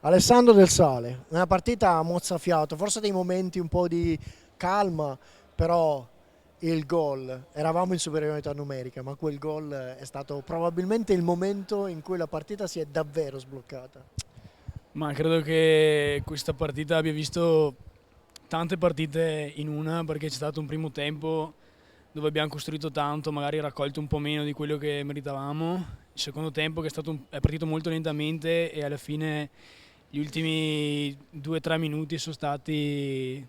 Alessandro Del Sale, una partita a mozzafiato, forse dei momenti un po' di calma, però il gol, eravamo in superiorità numerica, ma quel gol è stato probabilmente il momento in cui la partita si è davvero sbloccata. Ma credo che questa partita abbia visto tante partite in una perché c'è stato un primo tempo dove abbiamo costruito tanto, magari raccolto un po' meno di quello che meritavamo. Il secondo tempo che è partito molto lentamente e alla fine gli ultimi 2-3 minuti sono stati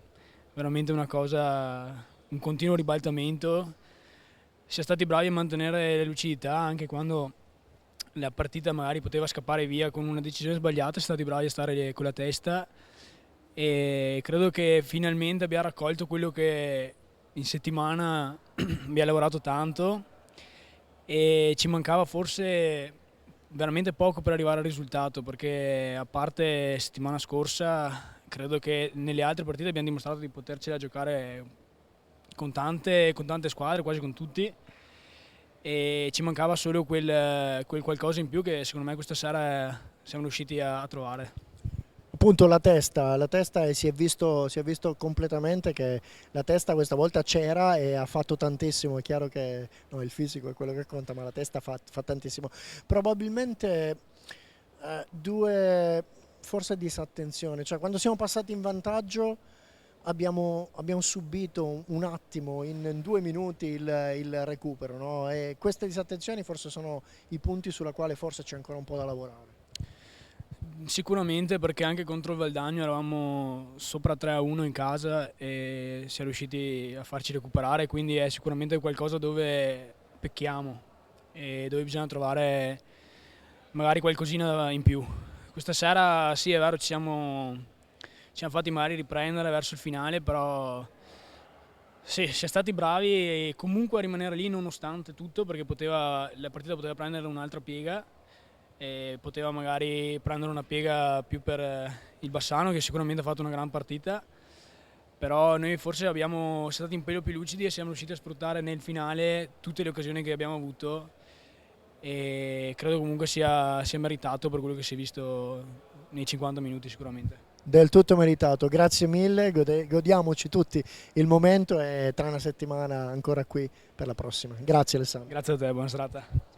veramente una cosa, un continuo ribaltamento. Siamo stati bravi a mantenere la lucidità anche quando la partita magari poteva scappare via con una decisione sbagliata, siamo stati bravi a stare con la testa e credo che finalmente abbia raccolto quello che in settimana abbiamo lavorato tanto e ci mancava forse veramente poco per arrivare al risultato, perché a parte settimana scorsa credo che nelle altre partite abbiamo dimostrato di potercela giocare con tante squadre, quasi con tutti, e ci mancava solo quel qualcosa in più che secondo me questa sera siamo riusciti a trovare. Appunto la testa si è visto completamente che la testa questa volta c'era e ha fatto tantissimo, è chiaro che no, il fisico è quello che conta, ma la testa fa tantissimo. Probabilmente due forse disattenzione, cioè quando siamo passati in vantaggio abbiamo subito un attimo, in 2 minuti, il recupero, no? E queste disattenzioni forse sono i punti sulla quale forse c'è ancora un po' da lavorare. Sicuramente perché anche contro il Valdagno eravamo sopra 3-1 in casa e siamo riusciti a farci recuperare, quindi è sicuramente qualcosa dove pecchiamo e dove bisogna trovare magari qualcosina in più. Questa sera sì, è vero, ci siamo fatti magari riprendere verso il finale, però sì, siamo stati bravi e comunque a rimanere lì nonostante tutto, perché la partita poteva prendere un'altra piega e poteva magari prendere una piega più per il Bassano, che sicuramente ha fatto una gran partita, però noi forse siamo stati un pelo più lucidi e siamo riusciti a sfruttare nel finale tutte le occasioni che abbiamo avuto e credo comunque sia meritato per quello che si è visto nei 50 minuti sicuramente. Del tutto meritato, grazie mille, godiamoci tutti il momento e tra una settimana ancora qui per la prossima. Grazie Alessandro. Grazie a te, buona serata.